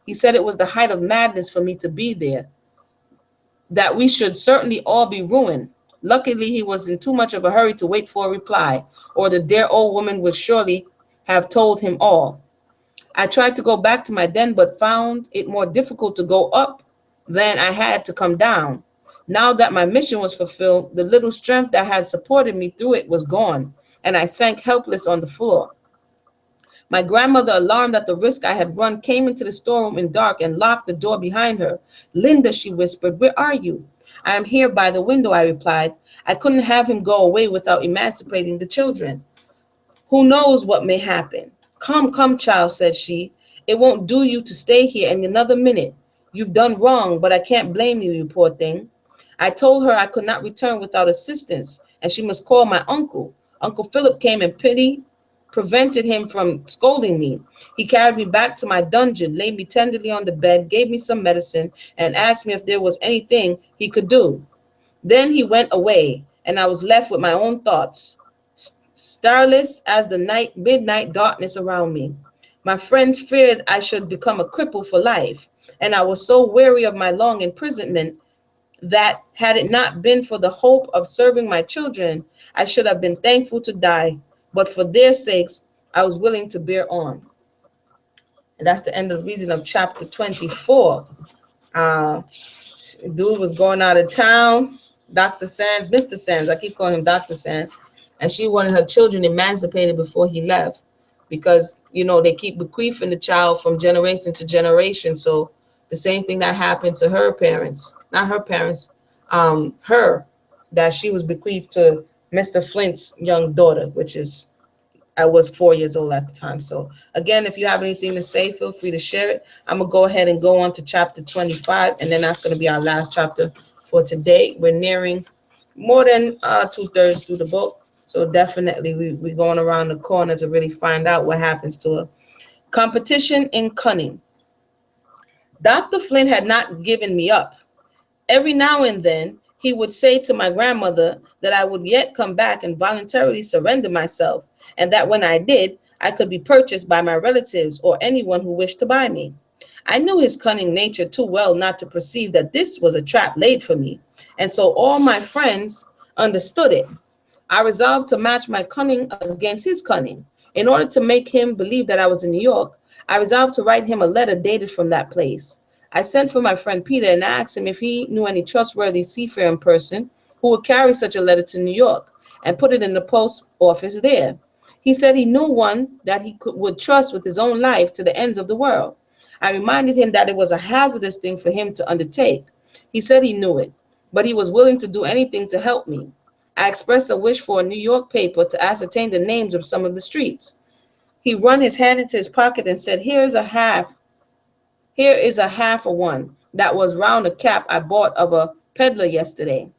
He said it was the height of madness for me to be there, that we should certainly all be ruined. Luckily, he was in too much of a hurry to wait for a reply, or the dear old woman would surely have told him all. I tried to go back to my den, but found it more difficult to go up than I had to come down. Now that my mission was fulfilled, the little strength that had supported me through it was gone, and I sank helpless on the floor. My grandmother, alarmed at the risk I had run, came into the storeroom in dark and locked the door behind her. Linda, she whispered, where are you? I am here by the window, I replied. I couldn't have him go away without emancipating the children. Who knows what may happen? Come, come, child, said she. It won't do you to stay here another minute. You've done wrong, but I can't blame you, you poor thing. I told her I could not return without assistance, and she must call my uncle. Uncle Philip came in pity, prevented him from scolding me. He carried me back to my dungeon, laid me tenderly on the bed, gave me some medicine, and asked me if there was anything he could do. Then he went away, and I was left with my own thoughts, starless as the midnight darkness around me. My friends feared I should become a cripple for life, and I was so weary of my long imprisonment that had it not been for the hope of serving my children, I should have been thankful to die. But for their sakes, I was willing to bear on. And that's the end of the reading of chapter 24. Dude was going out of town. Dr. Sands, Mr. Sands, I keep calling him Dr. Sands. And she wanted her children emancipated before he left because, they keep bequeathing the child from generation to generation. So the same thing that happened to her parents, not her parents, that she was bequeathed to Mr. Flint's young daughter, I was 4 years old at the time. So again, if you have anything to say, feel free to share it. I'm going to go ahead and go on to chapter 25, and then that's going to be our last chapter for today. We're nearing more than 2/3 through the book. So definitely we're going around the corner to really find out what happens to her. Competition in cunning. Dr. Flint had not given me up. Every now and then, he would say to my grandmother that I would yet come back and voluntarily surrender myself, and that when I did, I could be purchased by my relatives or anyone who wished to buy me. I knew his cunning nature too well not to perceive that this was a trap laid for me, and so all my friends understood it. I resolved to match my cunning against his cunning. In order to make him believe that I was in New York, I resolved to write him a letter dated from that place. I sent for my friend Peter and asked him if he knew any trustworthy seafaring person who would carry such a letter to New York and put it in the post office there. He said he knew one that would trust with his own life to the ends of the world. I reminded him that it was a hazardous thing for him to undertake. He said he knew it, but he was willing to do anything to help me. I expressed a wish for a New York paper to ascertain the names of some of the streets. He run his hand into his pocket and said, Here is a half of one that was round a cap I bought of a peddler yesterday.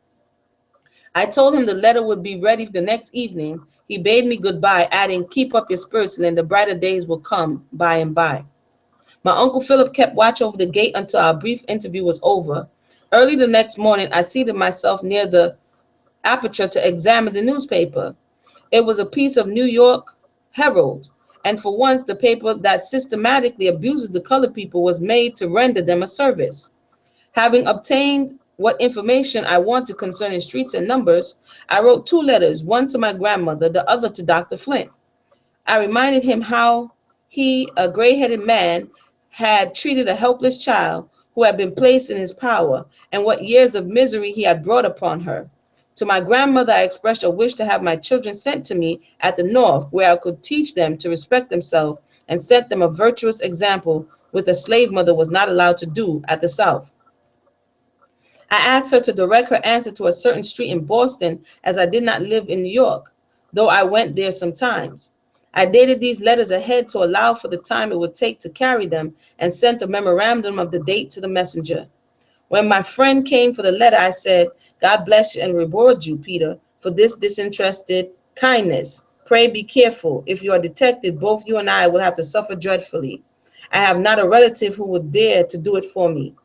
I told him the letter would be ready the next evening. He bade me goodbye, adding, Keep up your spirits, Linda. Brighter days will come by and by. My Uncle Philip kept watch over the gate until our brief interview was over. Early the next morning, I seated myself near the aperture to examine the newspaper. It was a piece of New York Herald, and for once the paper that systematically abuses the colored people was made to render them a service. Having obtained what information I wanted concerning streets and numbers, I wrote 2 letters, one to my grandmother, the other to Dr. Flint. I reminded him how he, a gray-headed man, had treated a helpless child who had been placed in his power, and what years of misery he had brought upon her. To my grandmother, I expressed a wish to have my children sent to me at the North, where I could teach them to respect themselves and set them a virtuous example, which a slave mother was not allowed to do at the South. I asked her to direct her answer to a certain street in Boston, as I did not live in New York, though I went there sometimes. I dated these letters ahead to allow for the time it would take to carry them, and sent a memorandum of the date to the messenger. When my friend came for the letter, I said, God bless you and reward you, Peter, for this disinterested kindness. Pray be careful. If you are detected, both you and I will have to suffer dreadfully. I have not a relative who would dare to do it for me.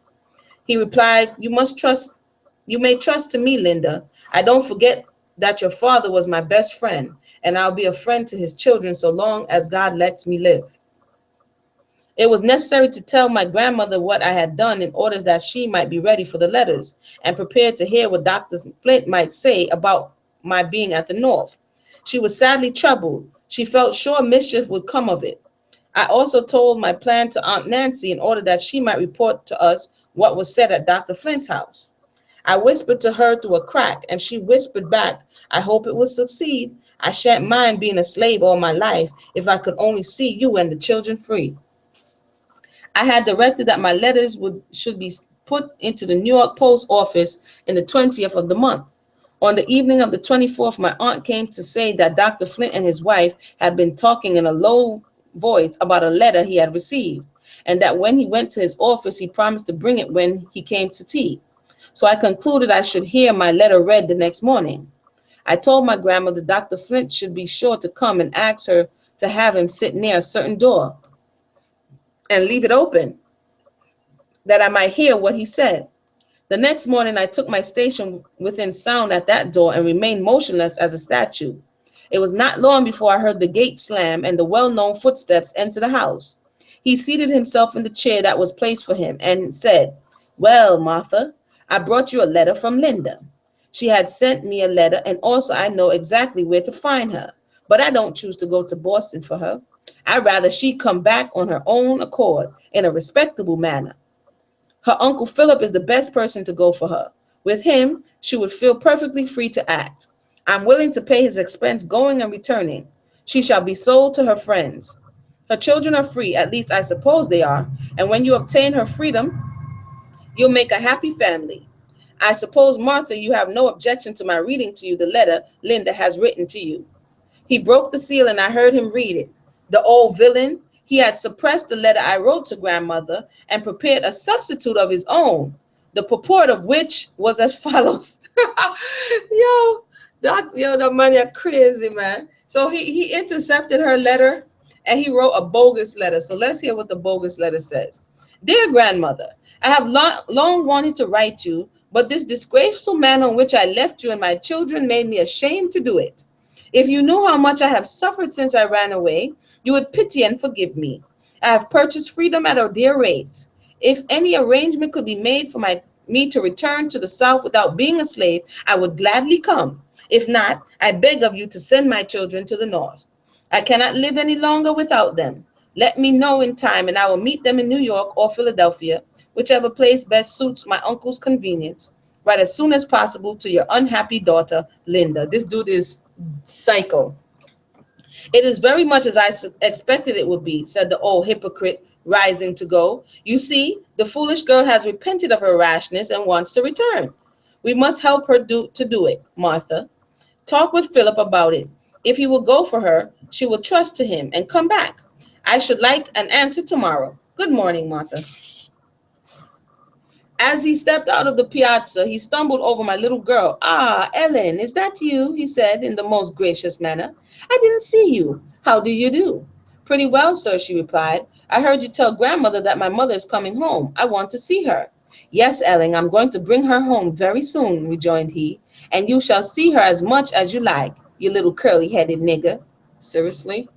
He replied, you may trust to me, Linda. I don't forget that your father was my best friend, and I'll be a friend to his children so long as God lets me live. It was necessary to tell my grandmother what I had done in order that she might be ready for the letters and prepared to hear what Dr. Flint might say about my being at the North. She was sadly troubled. She felt sure mischief would come of it. I also told my plan to Aunt Nancy in order that she might report to us what was said at Dr. Flint's house. I whispered to her through a crack, and she whispered back, I hope it will succeed. I shan't mind being a slave all my life if I could only see you and the children free. I had directed that my letters should be put into the New York post office in the 20th of the month. On the evening of the 24th, my aunt came to say that Dr. Flint and his wife had been talking in a low voice about a letter he had received, and that when he went to his office, he promised to bring it when he came to tea. So I concluded I should hear my letter read the next morning. I told my grandmother Dr. Flint should be sure to come and ask her to have him sit near a certain door and leave it open, that I might hear what he said. The next morning, I took my station within sound at that door and remained motionless as a statue. It was not long before I heard the gate slam and the well-known footsteps enter the house. He seated himself in the chair that was placed for him and said, Well, Martha, I brought you a letter from Linda. She had sent me a letter, and also I know exactly where to find her, but I don't choose to go to Boston for her. I'd rather she come back on her own accord in a respectable manner. Her Uncle Philip is the best person to go for her. With him, she would feel perfectly free to act. I'm willing to pay his expense going and returning. She shall be sold to her friends. Her children are free, at least I suppose they are, and when you obtain her freedom, you'll make a happy family. I suppose, Martha, you have no objection to my reading to you the letter Linda has written to you. He broke the seal and I heard him read it. The old villain, he had suppressed the letter I wrote to grandmother and prepared a substitute of his own, the purport of which was as follows. The money are crazy, man. So he intercepted her letter and he wrote a bogus letter. So let's hear what the bogus letter says. Dear grandmother, I have long wanted to write you, But this disgraceful manner in which I left you and my children made me ashamed to do it. If you knew how much I have suffered since I ran away, you would pity and forgive me. I have purchased freedom at a dear rate. If any arrangement could be made for me to return to the South without being a slave, I would gladly come. If not, I beg of you to send my children to the North. I cannot live any longer without them. Let me know in time, and I will meet them in New York or Philadelphia, whichever place best suits my uncle's convenience, right as soon as possible. To your unhappy daughter, Linda. This dude is psycho. It is very much as I expected it would be, said the old hypocrite, rising to go. You see, the foolish girl has repented of her rashness and wants to return. We must help her to do it, Martha. Talk with Philip about it. If he will go for her, she will trust to him and come back. I should like an answer tomorrow. Good morning, Martha. As he stepped out of the piazza, he stumbled over my little girl. Ah, Ellen, is that you? He said in the most gracious manner. I didn't see you. How do you do? Pretty well, sir, she replied. I heard you tell grandmother that my mother is coming home. I want to see her. Yes, Ellen, I'm going to bring her home very soon, rejoined he, and you shall see her as much as you like, you little curly-headed nigger. Seriously?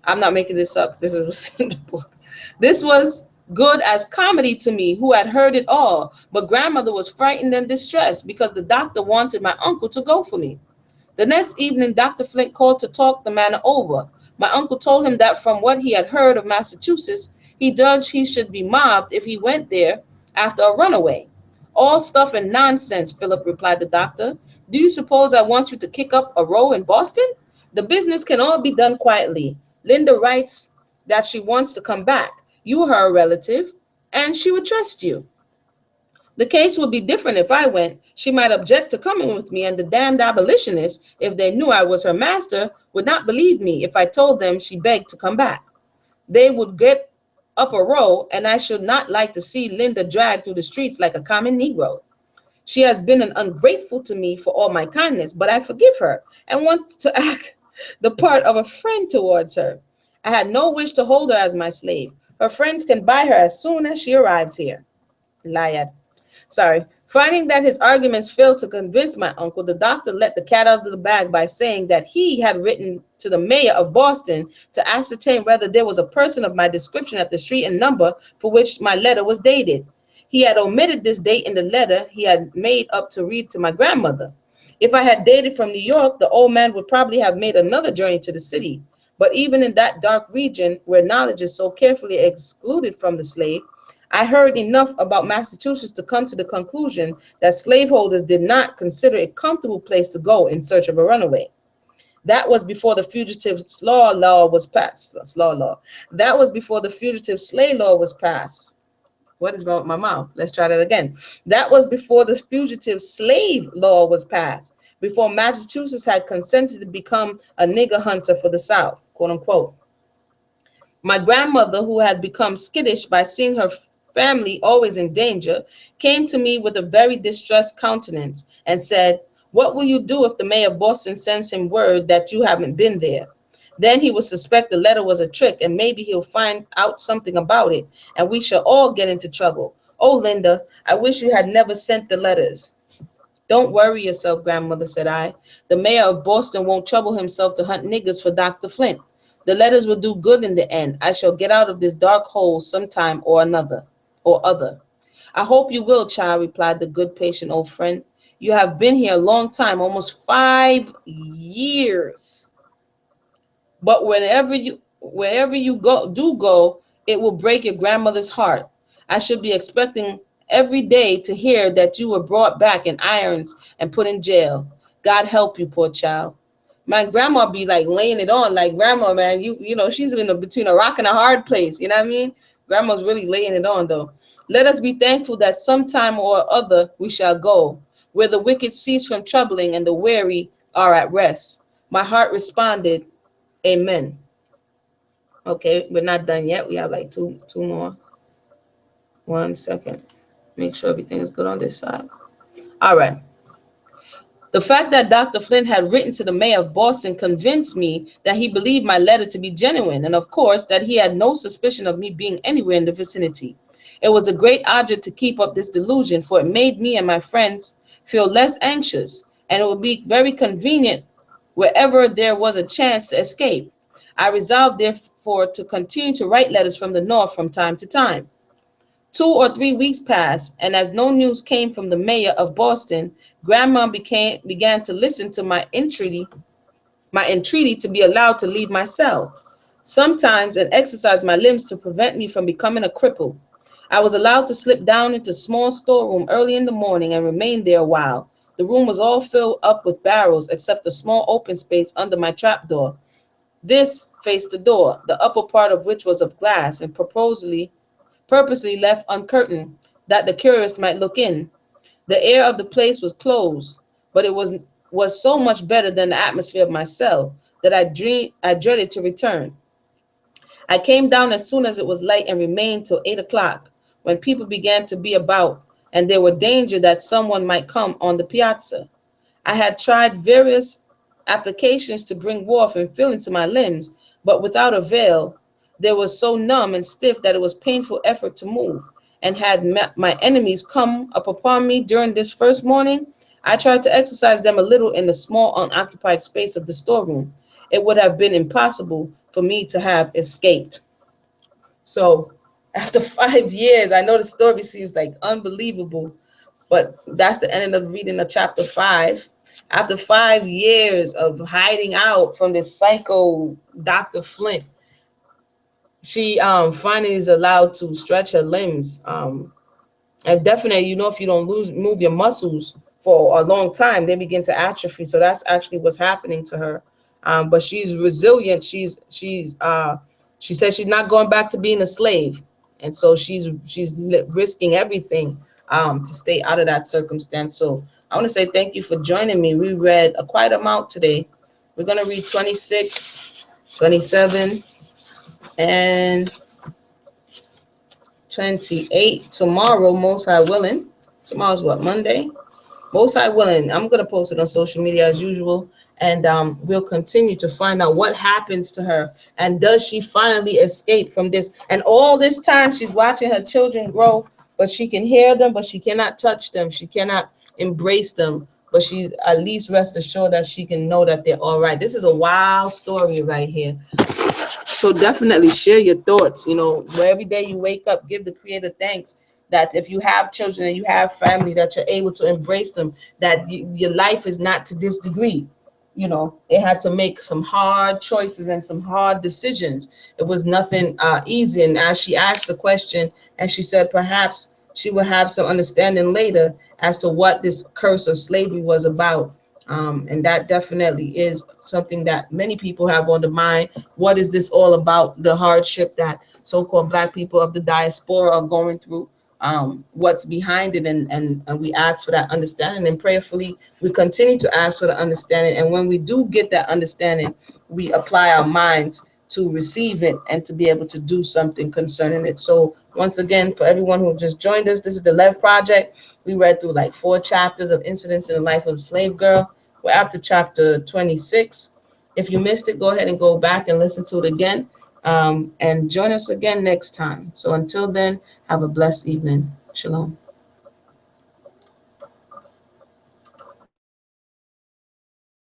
I'm not making this up. This is what's in the book. This was good as comedy to me, who had heard it all, but grandmother was frightened and distressed because the doctor wanted my uncle to go for me. The next evening, Dr. Flint called to talk the matter over. My uncle told him that from what he had heard of Massachusetts, he judged he should be mobbed if he went there after a runaway. All stuff and nonsense, Philip, replied the doctor. Do you suppose I want you to kick up a row in Boston? The business can all be done quietly. Linda writes that she wants to come back. You are her relative, and she would trust you. The case would be different if I went. She might object to coming with me, and the damned abolitionists, if they knew I was her master, would not believe me if I told them she begged to come back. They would get up a row, and I should not like to see Linda dragged through the streets like a common Negro. She has been ungrateful to me for all my kindness, but I forgive her and want to act the part of a friend towards her. I had no wish to hold her as my slave. Her friends can buy her as soon as she arrives here. Liar. Finding that his arguments failed to convince my uncle, the doctor let the cat out of the bag by saying that he had written to the mayor of Boston to ascertain whether there was a person of my description at the street and number for which my letter was dated. He had omitted this date in the letter he had made up to read to my grandmother. If I had dated from New York, the old man would probably have made another journey to the city. But even in that dark region where knowledge is so carefully excluded from the slave, I heard enough about Massachusetts to come to the conclusion that slaveholders did not consider it a comfortable place to go in search of a runaway. That was before the fugitive law was passed. That was before the fugitive slave law was passed. What is wrong with my mouth? Let's try that again. That was before the fugitive slave law was passed, before Massachusetts had consented to become a nigger hunter for the South, quote unquote. My grandmother, who had become skittish by seeing her family always in danger, came to me with a very distressed countenance and said, what will you do if the mayor of Boston sends him word that you haven't been there? Then he will suspect the letter was a trick, and maybe he'll find out something about it, and we shall all get into trouble. Oh, Linda, I wish you had never sent the letters. Don't worry yourself, grandmother, said I. The mayor of Boston won't trouble himself to hunt niggers for Dr. Flint. The letters will do good in the end. I shall get out of this dark hole sometime or other. I hope you will, child, replied the good, patient old friend. You have been here a long time, almost 5 years. But wherever you go, it will break your grandmother's heart. I should be expecting every day to hear that you were brought back in irons and put in jail. God help you, poor child. My grandma be like laying it on, like, grandma, man, you know, she's in between a rock and a hard place. You know what I mean? Grandma's really laying it on, though. Let us be thankful that sometime or other we shall go, where the wicked cease from troubling and the weary are at rest. My heart responded, amen. Okay, we're not done yet. We have like two more. 1 second. Make sure everything is good on this side. All right. The fact that Dr. Flint had written to the mayor of Boston convinced me that he believed my letter to be genuine, and of course that he had no suspicion of me being anywhere in the vicinity. It was a great object to keep up this delusion, for it made me and my friends feel less anxious, and it would be very convenient wherever there was a chance to escape. I resolved, therefore, to continue to write letters from the North from time to time. 2 or 3 weeks passed, and as no news came from the mayor of Boston, Grandma began to listen to my entreaty to be allowed to leave my cell, sometimes and exercise my limbs to prevent me from becoming a cripple. I was allowed to slip down into a small storeroom early in the morning and remain there a while. The room was all filled up with barrels except a small open space under my trapdoor. This faced the door, the upper part of which was of glass and purposely left uncurtained, that the curious might look in. The air of the place was closed, but it was so much better than the atmosphere of my cell that I dreaded to return. I came down as soon as it was light and remained till 8 o'clock, when people began to be about, and there were danger that someone might come on the piazza. I had tried various applications to bring warmth and feeling to my limbs, but without avail. They were so numb and stiff that it was painful effort to move. And had my enemies come up upon me during this first morning, I tried to exercise them a little in the small unoccupied space of the storeroom. It would have been impossible for me to have escaped. So after 5 years, I know the story seems like unbelievable, but that's the end of the reading of chapter 5. After 5 years of hiding out from this psycho Dr. Flint, she finally is allowed to stretch her limbs. And definitely, if you don't move your muscles for a long time, they begin to atrophy. So that's actually what's happening to her. But she's resilient. She says she's not going back to being a slave, and so she's risking everything to stay out of that circumstance. So I want to say thank you for joining me. We read a quite amount today. We're going to read 26, 27, and 28 tomorrow, most high willing. Tomorrow's what, Monday? Most high willing. I'm going to post it on social media as usual, and we'll continue to find out what happens to her, and does she finally escape from this. And all this time she's watching her children grow, but she can hear them, but she cannot touch them, she cannot embrace them, but she at least rest assured that she can know that they're all right. This is a wild story right here. So definitely share your thoughts. Where every day you wake up, give the Creator thanks that if you have children and you have family, that you're able to embrace them, that your life is not to this degree. They had to make some hard choices and some hard decisions. It was nothing easy. And as she asked the question, and she said perhaps she will have some understanding later as to what this curse of slavery was about. And that definitely is something that many people have on the mind. What is this all about? The hardship that so-called Black people of the diaspora are going through. What's behind it, and we ask for that understanding, and prayerfully we continue to ask for the understanding. And when we do get that understanding, we apply our minds to receive it and to be able to do something concerning it. So once again, for everyone who just joined us, this is the Lev Project. We read through like 4 chapters of incidents in the life of a slave girl. We're up to chapter 26. If you missed it, go ahead and go back and listen to it again, and join us again next time. So until then, have a blessed evening. Shalom.